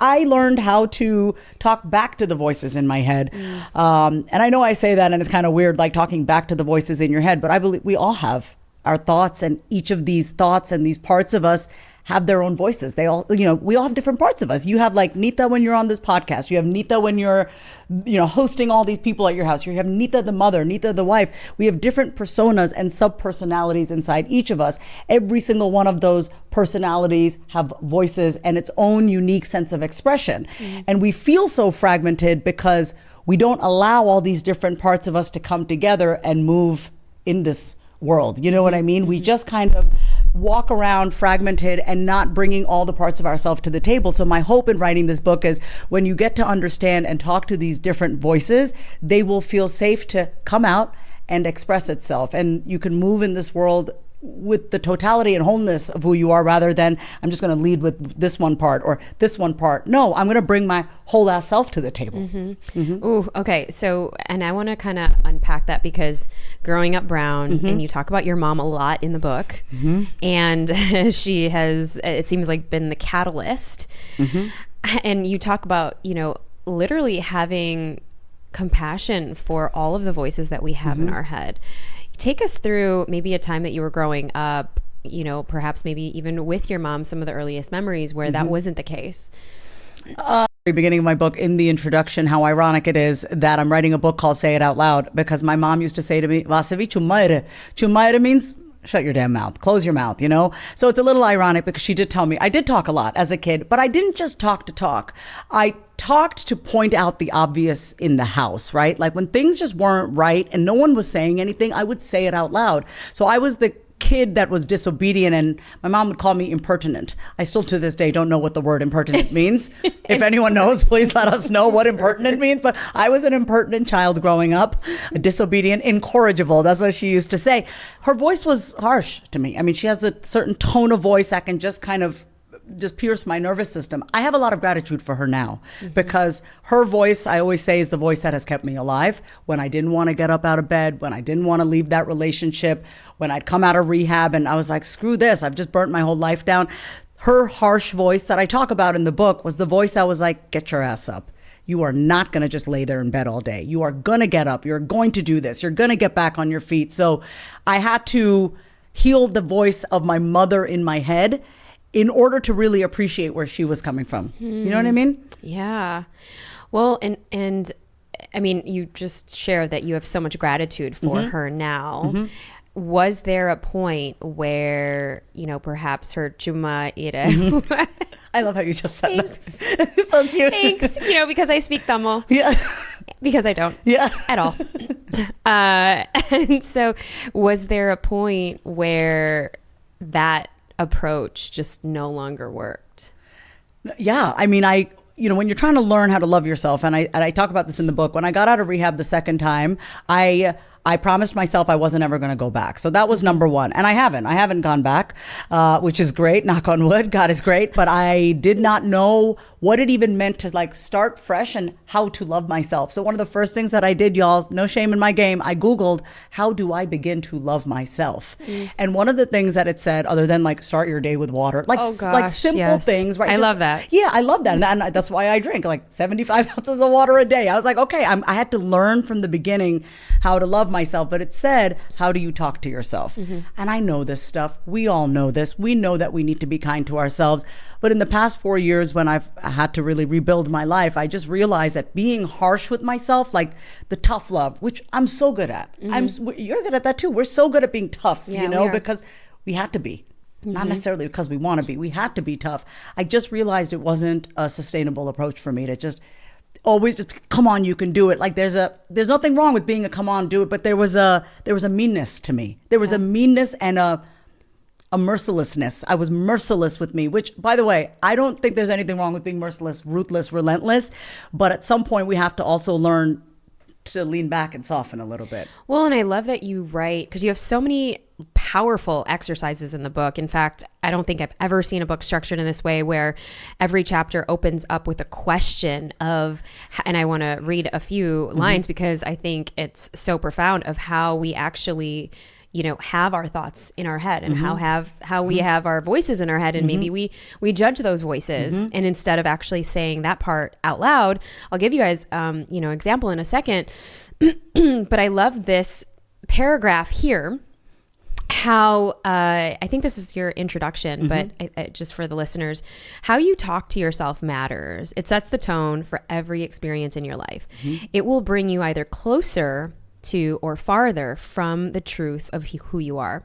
I learned how to talk back to the voices in my head. And I know I say that and it's kind of weird, like talking back to the voices in your head, but I believe we all have our thoughts, and each of these thoughts and these parts of us have their own voices. They all, we all have different parts of us. You have like Neeta when you're on this podcast. You have Neeta when you're, hosting all these people at your house. You have Neeta the mother, Neeta the wife. We have different personas and sub-personalities inside each of us. Every single one of those personalities have voices and its own unique sense of expression. And we feel so fragmented because we don't allow all these different parts of us to come together and move in this world. You know what I mean? We just kind of walk around fragmented and not bringing all the parts of ourselves to the table. So my hope in writing this book is when you get to understand and talk to these different voices, they will feel safe to come out and express itself. And you can move in this world with the totality and wholeness of who you are, rather than I'm just going to lead with this one part or this one part. No, I'm going to bring my whole ass self to the table. Ooh, okay. So, and I want to kind of unpack that, because growing up brown, and you talk about your mom a lot in the book, and she has, it seems like, been the catalyst. And you talk about, literally having compassion for all of the voices that we have in our head. Take us through maybe a time that you were growing up, perhaps maybe even with your mom, some of the earliest memories where that wasn't the case. Very beginning of my book, in the introduction, how ironic it is that I'm writing a book called Say It Out Loud, because my mom used to say to me, Vasavi, chumaire. Chumaire means shut your damn mouth, close your mouth, So it's a little ironic, because she did tell me I did talk a lot as a kid, but I didn't just talk to talk. I talked to point out the obvious in the house, right? Like when things just weren't right and no one was saying anything, I would say it out loud. So I was the kid that was disobedient, and my mom would call me impertinent. I still to this day don't know what the word impertinent means. If anyone knows, please let us know what impertinent means. But I was an impertinent child growing up, disobedient, incorrigible. That's what she used to say. Her voice was harsh to me. I mean, she has a certain tone of voice that can just kind of just pierce my nervous system. I have a lot of gratitude for her now, because her voice, I always say, is the voice that has kept me alive. When I didn't want to get up out of bed, when I didn't want to leave that relationship, when I'd come out of rehab and I was like, screw this, I've just burnt my whole life down. Her harsh voice that I talk about in the book was the voice that was like, get your ass up. You are not going to just lay there in bed all day. You are going to get up. You're going to do this. You're going to get back on your feet. So I had to heal the voice of my mother in my head in order to really appreciate where she was coming from. You know what I mean? Yeah. Well, and I mean, you just share that you have so much gratitude for her now. Was there a point where, perhaps her chuma ire? I love how you just said that. It's so cute. Thanks. Because I speak Tamil. Yeah. Because I don't. Yeah. At all. And so was there a point where that approach just no longer worked? Yeah. I mean, when you're trying to learn how to love yourself, and I talk about this in the book, when I got out of rehab the second time, I promised myself I wasn't ever going to go back. So that was number one. And I haven't gone back, which is great. Knock on wood. God is great. But I did not know what it even meant to like start fresh and how to love myself. So one of the first things that I did, y'all, no shame in my game, I Googled, how do I begin to love myself? And one of the things that it said, other than like start your day with water, like, like simple things, right? I love that. Yeah, I love that. And that's why I drink like 75 ounces of water a day. I was like, okay, I had to learn from the beginning how to love myself. But it said, how do you talk to yourself? And I know this stuff. We all know this. We know that we need to be kind to ourselves. But in the past 4 years, when I've had to really rebuild my life, I just realized that being harsh with myself, like the tough love, which I'm so good at. You're good at that too. We're so good at being tough, because we had to be. Not necessarily because we want to be. We had to be tough. I just realized it wasn't a sustainable approach for me to just always just come on, you can do it. Like there's nothing wrong with being a come on, do it, but there was a meanness to me. There was a meanness and a mercilessness. I was merciless with me, which, by the way, I don't think there's anything wrong with being merciless, ruthless, relentless, but at some point we have to also learn to lean back and soften a little bit. Well, and I love that you write, because you have so many powerful exercises in the book. In fact, I don't think I've ever seen a book structured in this way, where every chapter opens up with a question of, and I want to read a few lines because I think it's so profound, of how we actually have our thoughts in our head, and how we have our voices in our head, and maybe we judge those voices, and instead of actually saying that part out loud. I'll give you guys example in a second, but I love this paragraph here. How I think this is your introduction, but just for the listeners, how you talk to yourself matters. It sets the tone for every experience in your life. It will bring you either closer to or farther from the truth of who you are.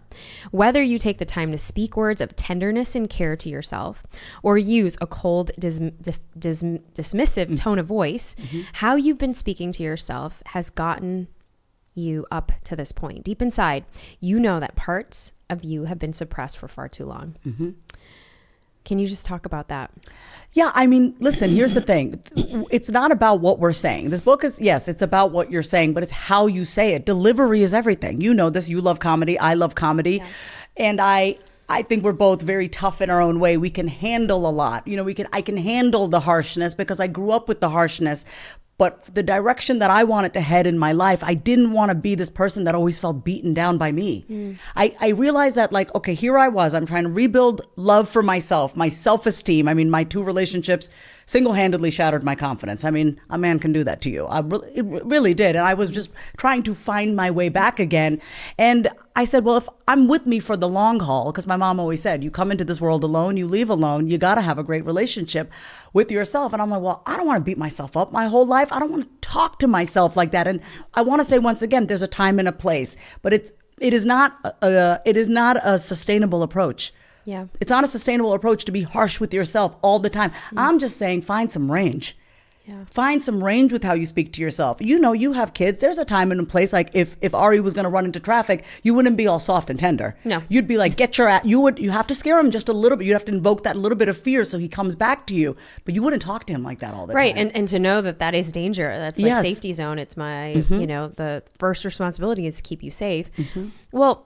Whether you take the time to speak words of tenderness and care to yourself, or use a cold, dismissive tone of voice, how you've been speaking to yourself has gotten you up to this point. Deep inside, you know that parts of you have been suppressed for far too long. Can you just talk about that? Yeah, I mean, listen, here's the thing. It's not about what we're saying. This book is, yes, it's about what you're saying, but it's how you say it. Delivery is everything. You know this. You love comedy. I love comedy. Yeah. And I think we're both very tough in our own way. We can handle a lot. I can handle the harshness because I grew up with the harshness. But the direction that I wanted to head in my life, I didn't want to be this person that always felt beaten down by me. I realized that, like, okay, here I was. I'm trying to rebuild love for myself, my self-esteem. I mean, my 2 relationships single-handedly shattered my confidence. I mean, a man can do that to you. It really did. And I was just trying to find my way back again. And I said, well, if I'm with me for the long haul, because my mom always said, you come into this world alone, you leave alone, you got to have a great relationship with yourself. And I'm like, well, I don't want to beat myself up my whole life. I don't want to talk to myself like that. And I want to say once again, there's a time and a place, but it is not a sustainable approach. Yeah. It's not a sustainable approach to be harsh with yourself all the time. I'm just saying, find some range. Yeah. Find some range with how you speak to yourself. You have kids. There's a time and a place. Like if Ari was going to run into traffic, you wouldn't be all soft and tender. No. You'd be like, get your ass. You have to scare him just a little bit. You have to invoke that little bit of fear so he comes back to you. But you wouldn't talk to him like that all the time. Right. And to know that is danger. That's like safety zone. It's my, the first responsibility is to keep you safe. Well,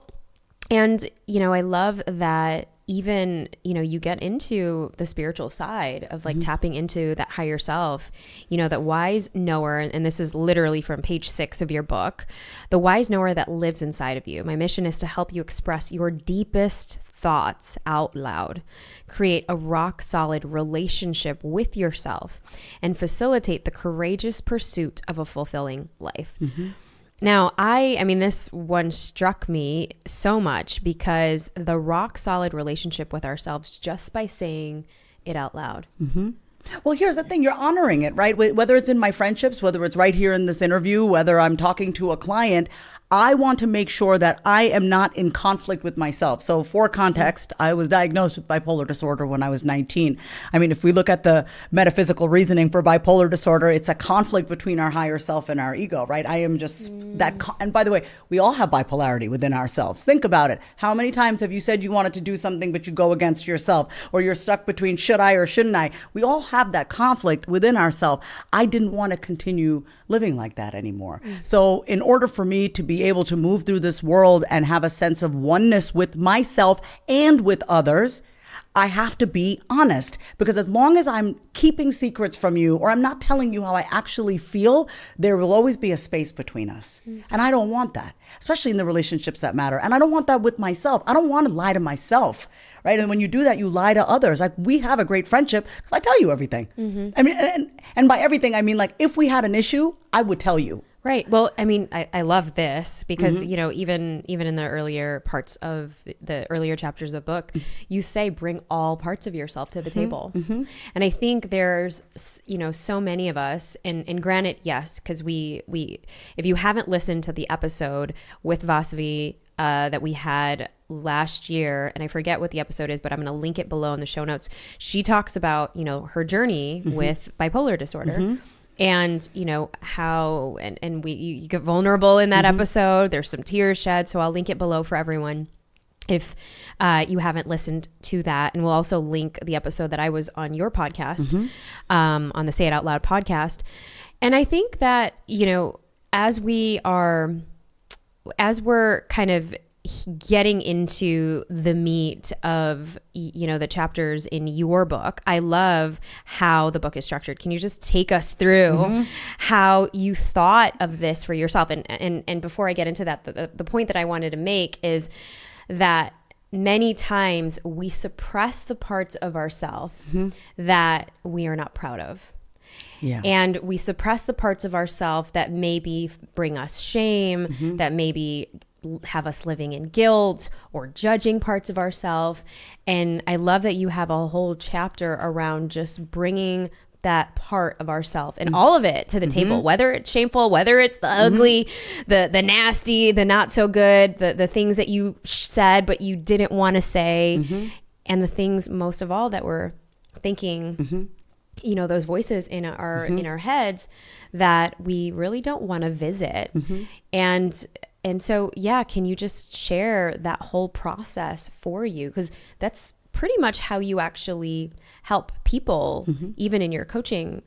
and, I love that even, you get into the spiritual side of like tapping into that higher self, that wise knower. And this is literally from page 6 of your book, the wise knower that lives inside of you. My mission is to help you express your deepest thoughts out loud, create a rock solid relationship with yourself, and facilitate the courageous pursuit of a fulfilling life. Now, I mean, this one struck me so much because the rock solid relationship with ourselves just by saying it out loud. Well, here's the thing. You're honoring it, right? Whether it's in my friendships, whether it's right here in this interview, whether I'm talking to a client, I want to make sure that I am not in conflict with myself. So for context, I was diagnosed with bipolar disorder when I was 19. I mean, if we look at the metaphysical reasoning for bipolar disorder, it's a conflict between our higher self and our ego, right? I am just that. And by the way, we all have bipolarity within ourselves. Think about it. How many times have you said you wanted to do something, but you go against yourself, or you're stuck between should I or shouldn't I? We all have that conflict within ourselves. I didn't want to continue living like that anymore. So in order for me to be able to move through this world and have a sense of oneness with myself and with others, I have to be honest, because as long as I'm keeping secrets from you or I'm not telling you how I actually feel, there will always be a space between us. And I don't want that, especially in the relationships that matter. And I don't want that with myself. I don't want to lie to myself, right? And when you do that, you lie to others. Like, we have a great friendship because I tell you everything. I mean, and by everything, I mean, like, if we had an issue, I would tell you. Right. Well, I mean, I love this because, even in the earlier parts of the earlier chapters of the book, you say, bring all parts of yourself to the table. And I think there's, so many of us, and granted, yes, because we, if you haven't listened to the episode with Vasavi that we had last year, and I forget what the episode is, but I'm going to link it below in the show notes. She talks about, her journey with bipolar disorder. And how and you get vulnerable in that episode. There's some tears shed, so I'll link it below for everyone if you haven't listened to that. And we'll also link the episode that I was on your podcast, on the Say It Out Loud podcast. And I think that as we're kind of getting into the meat of, you know, the chapters in your book, I love how the book is structured. Can you just take us through how you thought of this for yourself? And before I get into that, the point that I wanted to make is that many times we suppress the parts of ourselves that we are not proud of. Yeah. And we suppress the parts of ourselves that maybe bring us shame, that maybe have us living in guilt or judging parts of ourselves. And I love that you have a whole chapter around just bringing that part of ourselves and all of it to the table, whether it's shameful, whether it's the ugly, the nasty, the not so good, the things that you said but you didn't want to say, and the things most of all that we're thinking, you know, those voices in our heads that we really don't want to visit. And so, yeah, can you just share that whole process for you? Because that's pretty much how you actually help people, even in your coaching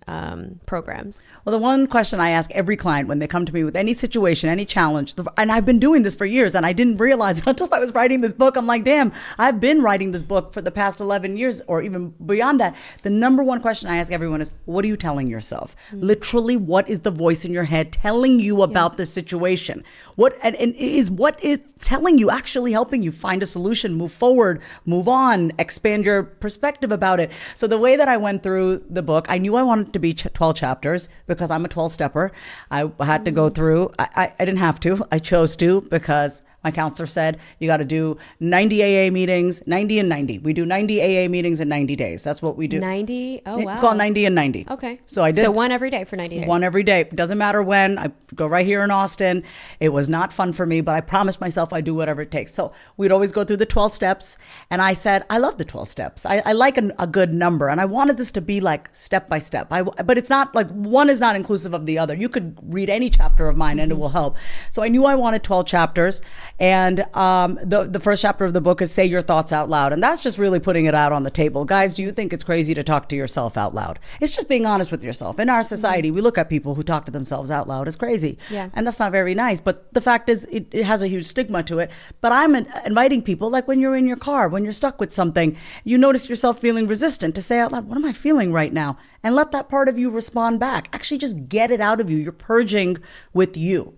programs. Well, the one question I ask every client when they come to me with any situation, any challenge, and I've been doing this for years and I didn't realize it until I was writing this book. I'm like, damn, I've been writing this book for the past 11 years or even beyond that. The number one question I ask everyone is, what are you telling yourself? Literally, what is the voice in your head telling you about this situation? What is telling you actually helping you find a solution, move forward, move on, expand your perspective about it? So the way that I went through the book, I knew I wanted to be 12 chapters because I'm a 12-stepper. I had to go through, I didn't have to, I chose to because my counselor said, you got to do 90 AA meetings, 90 and 90. We do 90 AA meetings in 90 days. That's what we do. 90? Oh, wow. It's called 90 and 90. Okay. So I did. So one every day for 90 days. One every day. Doesn't matter when. I go right here in Austin. It was not fun for me, but I promised myself I'd do whatever it takes. So we'd always go through the 12 steps. And I said, I love the 12 steps. I like a good number. And I wanted this to be like step by step. But it's not like one is not inclusive of the other. You could read any chapter of mine and it will help. So I knew I wanted 12 chapters. And the first chapter of the book is say your thoughts out loud. And that's just really putting it out on the table. Guys, do you think it's crazy to talk to yourself out loud? It's just being honest with yourself. In our society, we look at people who talk to themselves out loud as crazy. Yeah. And that's not very nice. But the fact is, it has a huge stigma to it. But I'm inviting people, like when you're in your car, when you're stuck with something, you notice yourself feeling resistant, to say out loud, what am I feeling right now? And let that part of you respond back. Actually, just get it out of you. You're purging with you.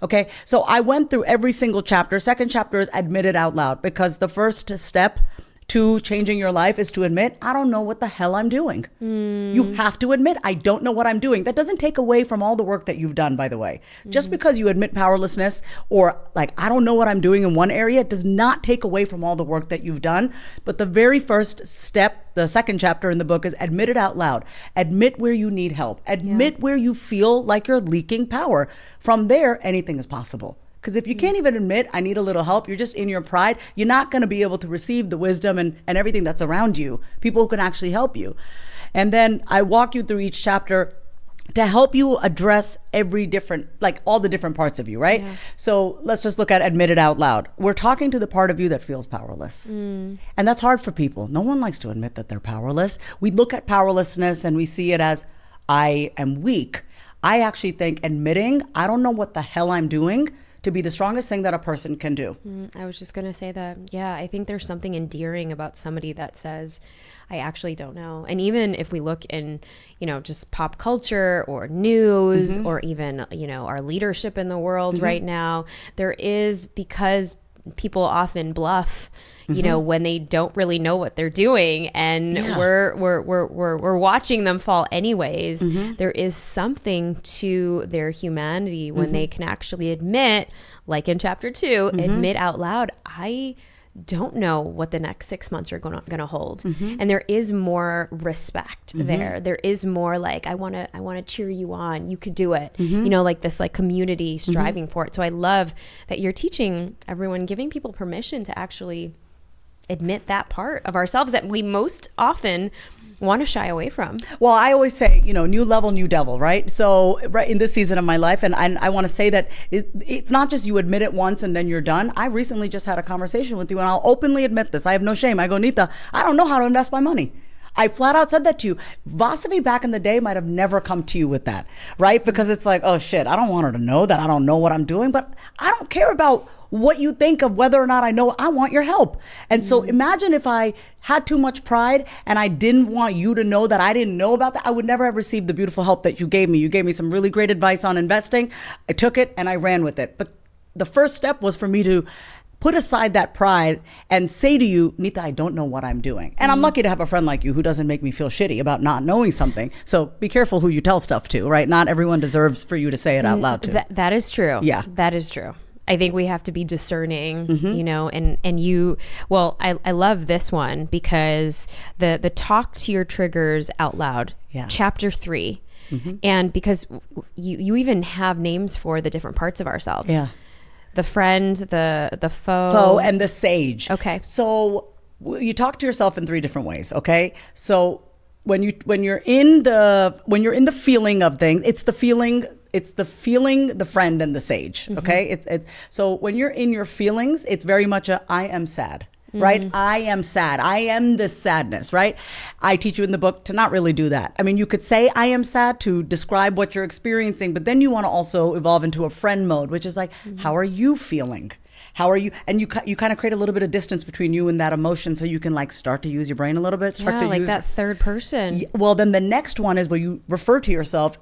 Okay, so I went through every single chapter. Second chapter is admit it out loud, because the first step to changing your life is to admit, I don't know what the hell I'm doing. You have to admit, I don't know what I'm doing. That doesn't take away from all the work that you've done, by the way. Just because you admit powerlessness or like, I don't know what I'm doing in one area, does not take away from all the work that you've done. But the very first step, the second chapter in the book, is admit it out loud. Admit where you need help. Admit where you feel like you're leaking power. From there, anything is possible. Because if you can't even admit, I need a little help, you're just in your pride, you're not going to be able to receive the wisdom and everything that's around you, people who can actually help you. And then I walk you through each chapter to help you address every different, like all the different parts of you, right? Yeah. So let's just look at admit it out loud. We're talking to the part of you that feels powerless. And that's hard for people. No one likes to admit that they're powerless. We look at powerlessness and we see it as, I am weak. I actually think admitting, I don't know what the hell I'm doing, to be the strongest thing that a person can do. I was just going to say that. Yeah, I think there's something endearing about somebody that says, I actually don't know. And even if we look in, just pop culture or news or even, our leadership in the world right now, there is, because people often bluff, when they don't really know what they're doing, and we're watching them fall anyways. There is something to their humanity when they can actually admit, like in chapter 2, admit out loud, I don't know what the next 6 months are going to hold. And there is more respect there. There is more like, I want to cheer you on. You could do it. Like this like community striving for it. So I love that you're teaching everyone, giving people permission to actually admit that part of ourselves that we most often want to shy away from. Well, I always say, new level, new devil, right? So right in this season of my life, and I want to say that it's not just you admit it once and then you're done. I recently just had a conversation with you, and I'll openly admit this. I have no shame. I go, Neeta, I don't know how to invest my money. I flat out said that to you. Vasavi back in the day might have never come to you with that, right? Because it's like, oh shit, I don't want her to know that I don't know what I'm doing, but I don't care about what you think of whether or not I know. I want your help. And so imagine if I had too much pride and I didn't want you to know that I didn't know about that, I would never have received the beautiful help that you gave me. You gave me some really great advice on investing. I took it and I ran with it. But the first step was for me to put aside that pride and say to you, Neeta, I don't know what I'm doing. And I'm lucky to have a friend like you who doesn't make me feel shitty about not knowing something. So be careful who you tell stuff to, right? Not everyone deserves for you to say it out loud to. That is true. Yeah. That is true. I think we have to be discerning, you know, and you, well, I love this one because the talk to your triggers out loud, chapter 3. And because you even have names for the different parts of ourselves. Yeah. The friend, the foe, and the sage. Okay. So you talk to yourself in 3 different ways. Okay. So when you're in the feeling of things, it's the feeling, the friend, and the sage. Okay. So when you're in your feelings, it's very much I am sad. Right? I am sad. I am this sadness, right? I teach you in the book to not really do that. I mean, you could say I am sad to describe what you're experiencing, but then you want to also evolve into a friend mode, which is like, how are you feeling? How are you? And you kind of create a little bit of distance between you and that emotion so you can like start to use your brain a little bit. That third person. Well, then the next one is where you refer to yourself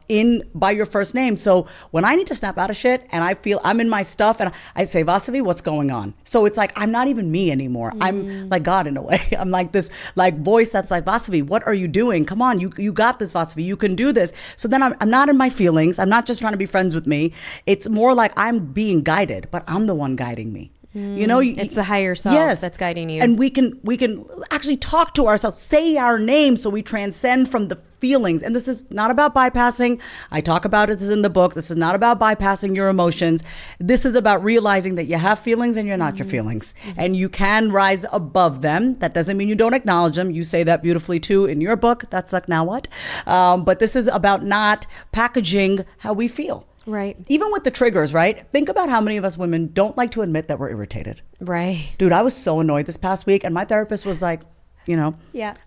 by your first name. So when I need to snap out of shit and I feel I'm in my stuff and I say, Vasavi, what's going on? So it's like, I'm not even me anymore. I'm like God in a way. I'm like this like voice that's like, Vasavi, what are you doing? Come on, you got this, Vasavi. You can do this. So then I'm not in my feelings. I'm not just trying to be friends with me. It's more like I'm being guided, but I'm the one guiding me. You know, it's the higher self that's guiding you. And we can actually talk to ourselves, say our name so we transcend from the feelings. And this is not about bypassing. I talk about it. This is in the book. This is not about bypassing your emotions. This is about realizing that you have feelings and you're not your feelings. And you can rise above them. That doesn't mean you don't acknowledge them. You say that beautifully too in your book. That's like, now what? But this is about not packaging how we feel. Right. Even with the triggers, right? Think about how many of us women don't like to admit that we're irritated. Right. Dude, I was so annoyed this past week and my therapist was like, you know,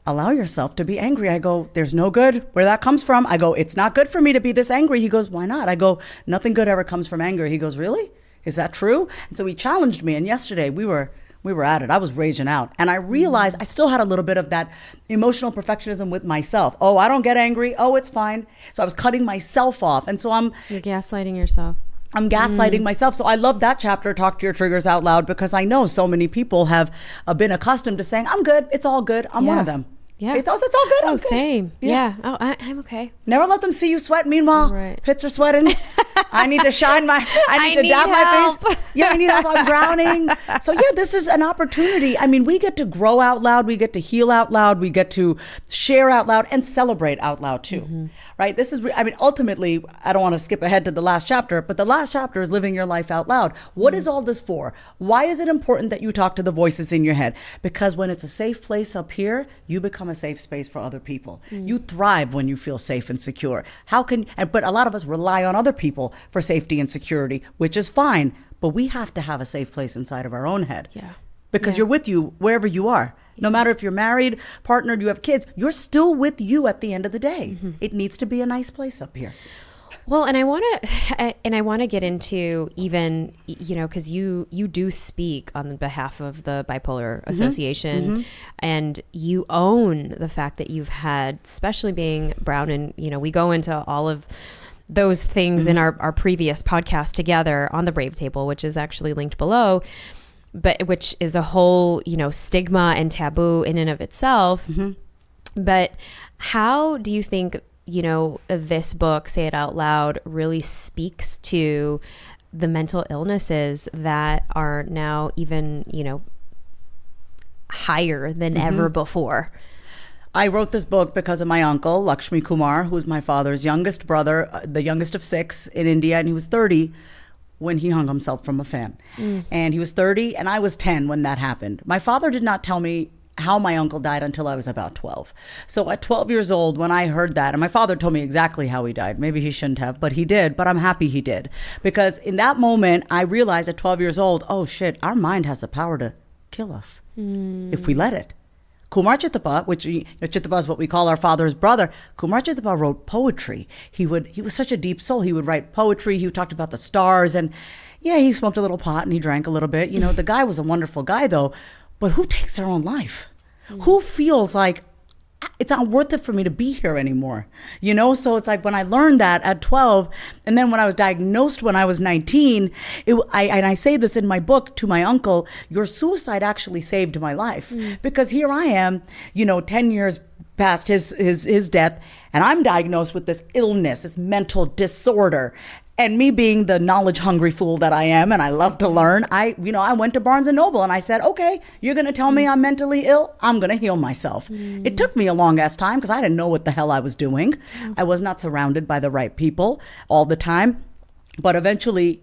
allow yourself to be angry. I go, there's no good where that comes from. I go, it's not good for me to be this angry. He goes, why not? I go, nothing good ever comes from anger. He goes, really? Is that true? And so he challenged me. And yesterday we were at it. I was raging out. And I realized I still had a little bit of that emotional perfectionism with myself. Oh, I don't get angry. Oh, it's fine. So I was cutting myself off. And so You're gaslighting yourself. I'm gaslighting myself. So I love that chapter, Talk to Your Triggers Out Loud, because I know so many people have been accustomed to saying, I'm good. It's all good. I'm one of them. Yeah. It's all good. Oh, I'm good. Same. Yeah. Oh, I'm okay. Never let them see you sweat. Meanwhile, pits are sweating. I need to dab my face. Yeah, I need help. I'm drowning. So yeah, this is an opportunity. I mean, we get to grow out loud. We get to heal out loud. We get to share out loud and celebrate out loud too. Right? This is, I mean, ultimately, I don't want to skip ahead to the last chapter, but the last chapter is living your life out loud. What is all this for? Why is it important that you talk to the voices in your head? Because when it's a safe place up here, you become a safe space for other people. You thrive when you feel safe and secure. But a lot of us rely on other people for safety and security, which is fine, but we have to have a safe place inside of our own head. Yeah. Because you're with you wherever you are. No matter if you're married, partnered, you have kids, you're still with you at the end of the day. It needs to be a nice place up here. Well, and I want to get into even, you know, because you do speak on behalf of the Bipolar Association, and you own the fact that you've had, especially being brown, and you know, we go into all of those things in our previous podcast together on the Brave Table, which is actually linked below, but which is a whole, you know, stigma and taboo in and of itself. But how do you think, you know, this book, Say It Out Loud, really speaks to the mental illnesses that are now even, you know, higher than ever before? I wrote this book because of my uncle, Lakshmi Kumar, who's my father's youngest brother, the youngest of 6 in India, and he was 30 when he hung himself from a fan. And he was 30 and I was 10 when that happened. My father did not tell me how my uncle died until I was about 12. So at 12 years old, when I heard that, and my father told me exactly how he died. Maybe he shouldn't have, but he did. But I'm happy he did. Because in that moment, I realized at 12 years old, oh shit, our mind has the power to kill us if we let it. Kumar Chittappa, which Chittappa is what we call our father's brother. Kumar Chittappa wrote poetry. He was such a deep soul. He would write poetry. He talked about the stars, and yeah, he smoked a little pot and he drank a little bit. The guy was a wonderful guy though. But who takes their own life? Who feels like it's not worth it for me to be here anymore? So it's like when I learned that at 12, and then when I was diagnosed when I was 19, and I say this in my book to my uncle, your suicide actually saved my life. Because here I am, 10 years past his death, and I'm diagnosed with this illness, this mental disorder. And me being the knowledge-hungry fool that I am, and I love to learn, I went to Barnes & Noble and I said, okay, you're going to tell me I'm mentally ill? I'm going to heal myself. It took me a long-ass time because I didn't know what the hell I was doing. I was not surrounded by the right people all the time. But eventually,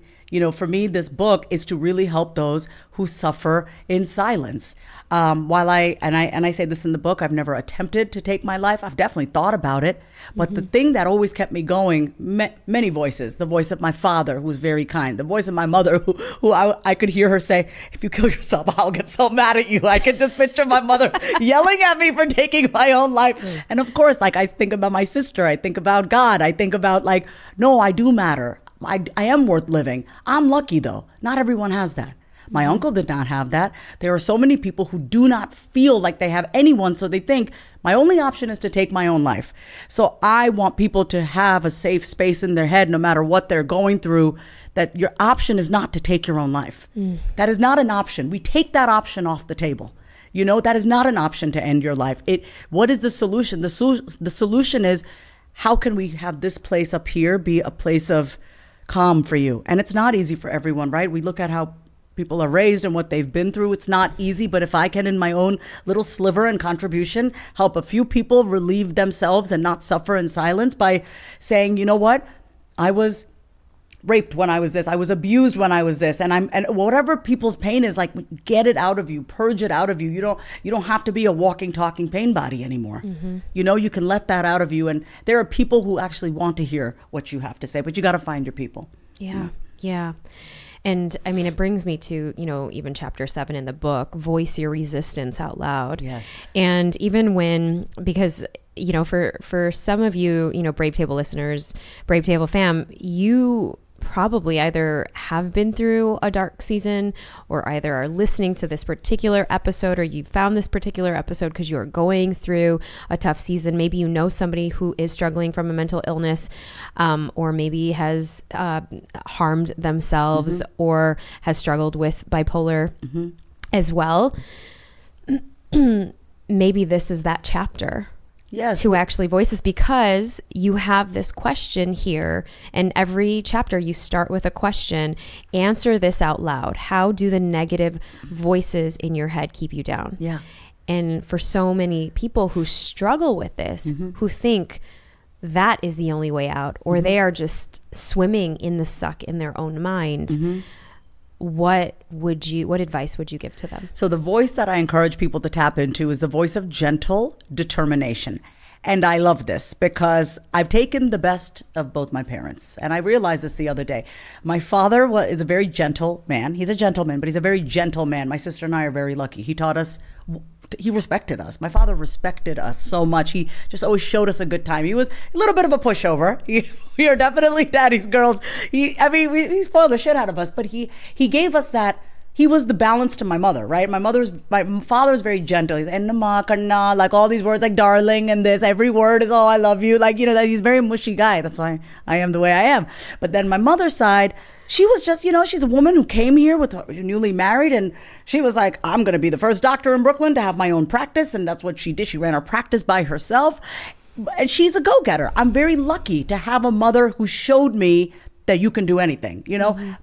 for me, this book is to really help those who suffer in silence. While I say this in the book, I've never attempted to take my life. I've definitely thought about it. But the thing that always kept me going, many voices, the voice of my father, who was very kind, the voice of my mother, who I could hear her say, if you kill yourself, I'll get so mad at you. I could just picture my mother yelling at me for taking my own life. And of course, I think about my sister, I think about God, I think about no, I do matter. I am worth living. I'm lucky though. Not everyone has that. My uncle did not have that. There are so many people who do not feel like they have anyone, so they think my only option is to take my own life. So I want people to have a safe space in their head, no matter what they're going through, that your option is not to take your own life. That is not an option. We take that option off the table. That is not an option to end your life. What is the solution? The solution is, how can we have this place up here be a place of calm for you? And it's not easy for everyone, right? We look at how people are raised and what they've been through. It's not easy, but if I can, in my own little sliver and contribution, help a few people relieve themselves and not suffer in silence by saying, you know what, I was raped when I was this, I was abused when I was this, and whatever people's pain is, get it out of you, purge it out of you. You don't have to be a walking, talking pain body anymore. You can let that out of you, and there are people who actually want to hear what you have to say, but you got to find your people. Yeah. And I mean, it brings me to, even chapter 7 in the book, voice your resistance out loud. Yes. And even because, for some of you, Brave Table listeners, Brave Table fam, you probably either have been through a dark season, or either are listening to this particular episode, or you found this particular episode because you are going through a tough season. Maybe you know somebody who is struggling from a mental illness, or maybe has harmed themselves, or has struggled with bipolar as well. Maybe this is that chapter. Yes. To actually voice this, because you have this question here, and every chapter you start with a question. Answer this out loud. How do the negative voices in your head keep you down? Yeah. And for so many people who struggle with this, who think that is the only way out, or they are just swimming in the suck in their own mind, what advice would you give to them? So the voice that I encourage people to tap into is the voice of gentle determination. And I love this because I've taken the best of both my parents. And I realized this the other day. My father is a very gentle man. He's a gentleman, but he's a very gentle man. My sister and I are very lucky. He taught us, he respected us. My father respected us so much. He just always showed us a good time. He was a little bit of a pushover. We are definitely daddy's girls. He spoiled the shit out of us, but he gave us that. He was the balance to my mother, right? My father's very gentle. He's enna karna, like all these words like darling and this. Every word is, oh, I love you. He's a very mushy guy. That's why I am the way I am. But then my mother's side, she was just, she's a woman who came here newly married, and she was like, I'm going to be the first doctor in Brooklyn to have my own practice. And that's what she did. She ran her practice by herself. And she's a go-getter. I'm very lucky to have a mother who showed me that you can do anything,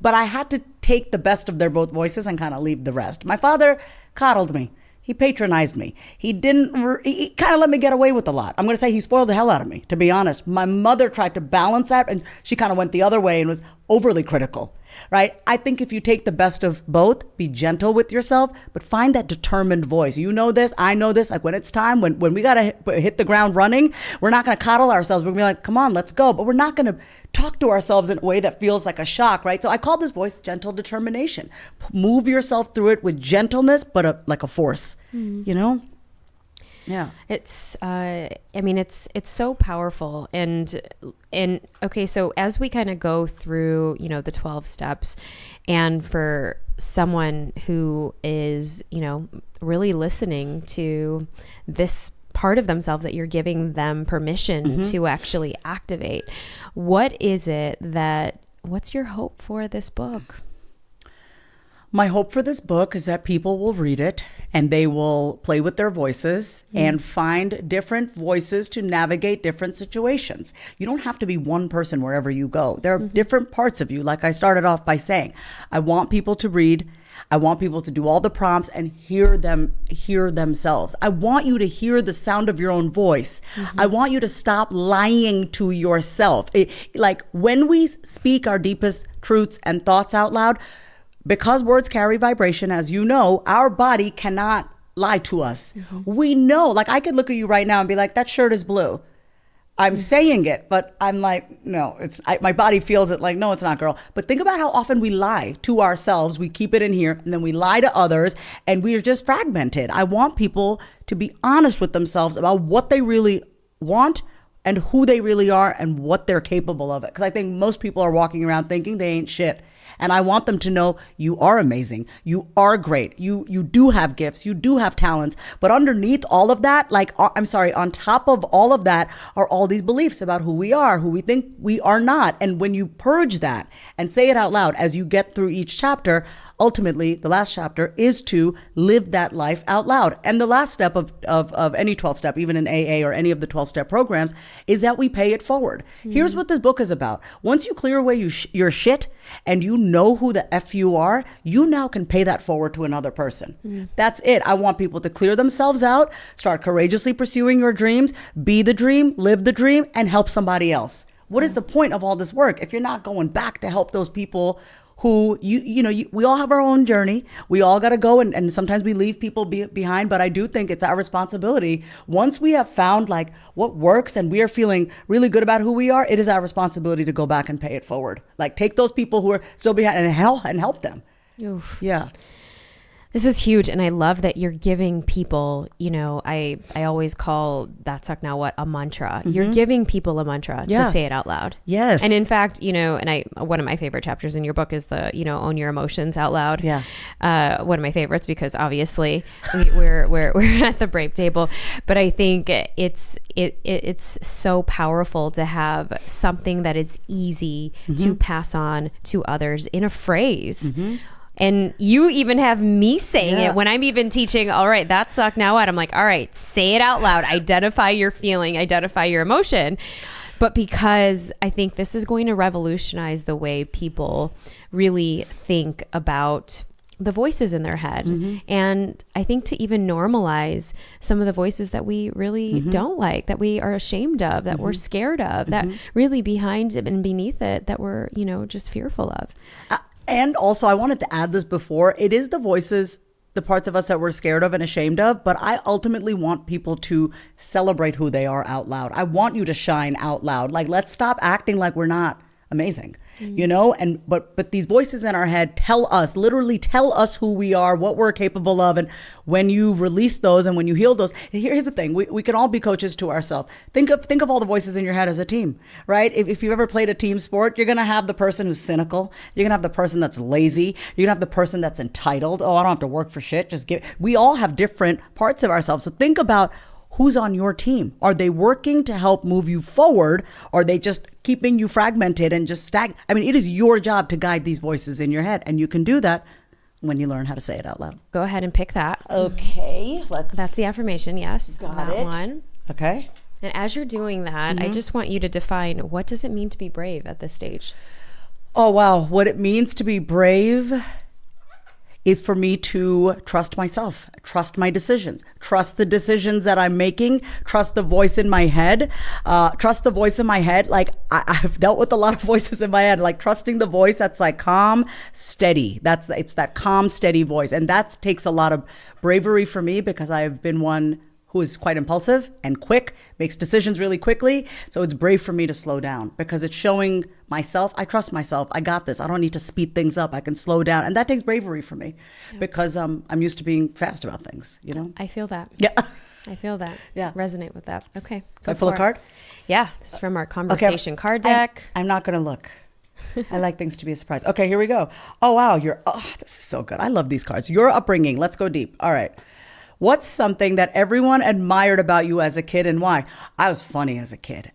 but I had to take the best of their both voices and kind of leave the rest. My father coddled me. He patronized me. He kind of let me get away with a lot. I'm going to say he spoiled the hell out of me, to be honest. My mother tried to balance that, and she kind of went the other way and was overly critical, right? I think if you take the best of both, be gentle with yourself, but find that determined voice. You know this, I know this. Like when it's time, when we got to hit the ground running, we're not going to coddle ourselves. We're going to be like, come on, let's go. But we're not going to talk to ourselves in a way that feels like a shock, right? So I call this voice gentle determination. Move yourself through it with gentleness, but like a force, Yeah. It's I mean it's so powerful. And okay, so as we kind of go through, you know, the 12 steps, and for someone who is, you know, really listening to this part of themselves that you're giving them permission to actually activate, what's your hope for this book? My hope for this book is that people will read it and they will play with their voices and find different voices to navigate different situations. You don't have to be one person wherever you go. There are different parts of you. Like I started off by saying, I want people to read. I want people to do all the prompts and hear themselves. I want you to hear the sound of your own voice. I want you to stop lying to yourself. Like when we speak our deepest truths and thoughts out loud, because words carry vibration, as you know, our body cannot lie to us. We know, like I could look at you right now and be like, that shirt is blue. I'm saying it, but I'm like, no, my body feels it like, no, it's not, girl. But think about how often we lie to ourselves. We keep it in here and then we lie to others and we are just fragmented. I want people to be honest with themselves about what they really want and who they really are and what they're capable of it. Because I think most people are walking around thinking they ain't shit. And I want them to know you are amazing. You are great. You do have gifts. You do have talents. But underneath all of that, on top of all of that are all these beliefs about who we are, who we think we are not. And when you purge that and say it out loud as you get through each chapter, ultimately, the last chapter is to live that life out loud. And the last step of any 12 step, even in AA or any of the 12 step programs, is that we pay it forward. Here's what this book is about. Once you clear away your shit and you know who the F you are, you now can pay that forward to another person. That's it. I want people to clear themselves out, start courageously pursuing your dreams, be the dream, live the dream, and help somebody else. What is the point of all this work if you're not going back to help those people who, we all have our own journey. We all got to go, and sometimes we leave people behind, but I do think it's our responsibility. Once we have found like what works and we are feeling really good about who we are, it is our responsibility to go back and pay it forward. Like take those people who are still behind and help them. Oof. Yeah. This is huge. And I love that you're giving people, I always call that suck now what a mantra. You're giving people a mantra to say it out loud. Yes. And in fact, one of my favorite chapters in your book is the, own your emotions out loud. Yeah. One of my favorites because obviously we're at the brave table, but I think it's so powerful to have something that is easy to pass on to others in a phrase. And you even have me saying it when I'm even teaching, all right, that sucked, now what? I'm like, all right, say it out loud, identify your feeling, identify your emotion. But because I think this is going to revolutionize the way people really think about the voices in their head. And I think to even normalize some of the voices that we really don't like, that we are ashamed of, that we're scared of, that really behind and beneath it, that we're, just fearful of. And also, I wanted to add this before, it is the voices, the parts of us that we're scared of and ashamed of, but I ultimately want people to celebrate who they are out loud. I want you to shine out loud. Like, let's stop acting like we're not amazing, but these voices in our head literally tell us who we are, what we're capable of. And when you release those and when you heal those, here's the thing, we can all be coaches to ourselves. Think of all the voices in your head as a team, right? If you've ever played a team sport, you're going to have the person who's cynical. You're going to have the person that's lazy. You're going to have the person that's entitled. Oh, I don't have to work for shit. We all have different parts of ourselves. So think about who's on your team. Are they working to help move you forward? Or are they just keeping you fragmented and just stagnant? I mean, it is your job to guide these voices in your head. And you can do that when you learn how to say it out loud. Go ahead and pick that. Okay. That's the affirmation. Yes. Got that it. one. Okay. And as you're doing that, I just want you to define, what does it mean to be brave at this stage? Oh, wow. What it means to be brave is for me to trust myself, trust my decisions, trust the decisions that I'm making, trust the voice in my head, Like I've dealt with a lot of voices in my head, like trusting the voice that's like calm, steady. It's that calm, steady voice. And that takes a lot of bravery for me because I've been one who is quite impulsive and quick, makes decisions really quickly. So it's brave for me to slow down because it's showing myself, I trust myself. I got this. I don't need to speed things up. I can slow down. And that takes bravery for me because I'm used to being fast about things, I feel that. Yeah. I feel that. Yeah. Resonate with that. Okay. So I pull a card? Yeah. This is from our conversation card deck. I'm not going to look. I like things to be a surprise. Okay, here we go. Oh, wow. This is so good. I love these cards. Your upbringing. Let's go deep. All right. What's something that everyone admired about you as a kid and why? I was funny as a kid.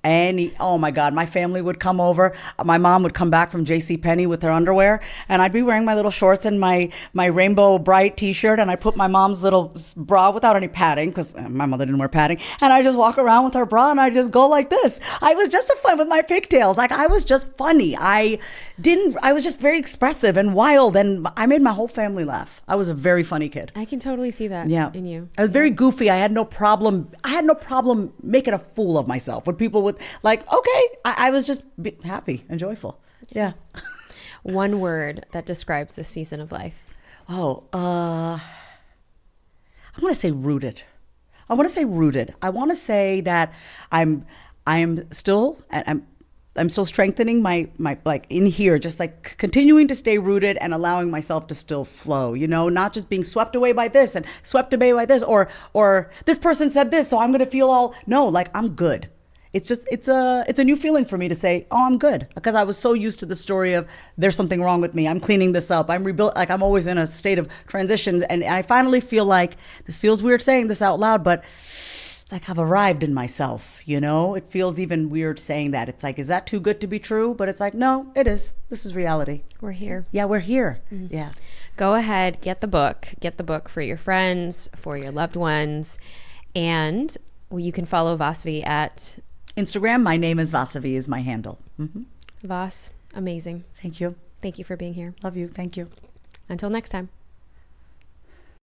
Oh my God, my family would come over. My mom would come back from JCPenney with her underwear and I'd be wearing my little shorts and my rainbow bright t-shirt and I put my mom's little bra without any padding because my mother didn't wear padding. And I just walk around with her bra and I just go like this. I was just a fun with my pigtails. Like I was just funny. I was just very expressive and wild and I made my whole family laugh. I was a very funny kid. I can totally see that in you. I was very goofy. I had no problem making a fool of myself. When people would I was just happy and joyful. Yeah. One word that describes this season of life. I want to say rooted. I want to say that I'm still strengthening my like in here, just like continuing to stay rooted and allowing myself to still flow, not just being swept away by this and swept away by this or this person said this, so I'm going to feel like I'm good. It's a new feeling for me to say, oh, I'm good. Because I was so used to the story of there's something wrong with me. I'm cleaning this up. I'm rebuilt. Like I'm always in a state of transition. And I finally feel like this feels weird saying this out loud, but it's like I've arrived in myself, It feels even weird saying that. It's like, is that too good to be true? But it's like, no, it is. This is reality. We're here. Yeah, we're here. Mm-hmm. Yeah. Go ahead, get the book. Get the book for your friends, for your loved ones. And you can follow Vasavi at Instagram. My name is Vasavi is my handle. Mm-hmm. Vas, amazing. Thank you. Thank you for being here. Love you. Thank you. Until next time.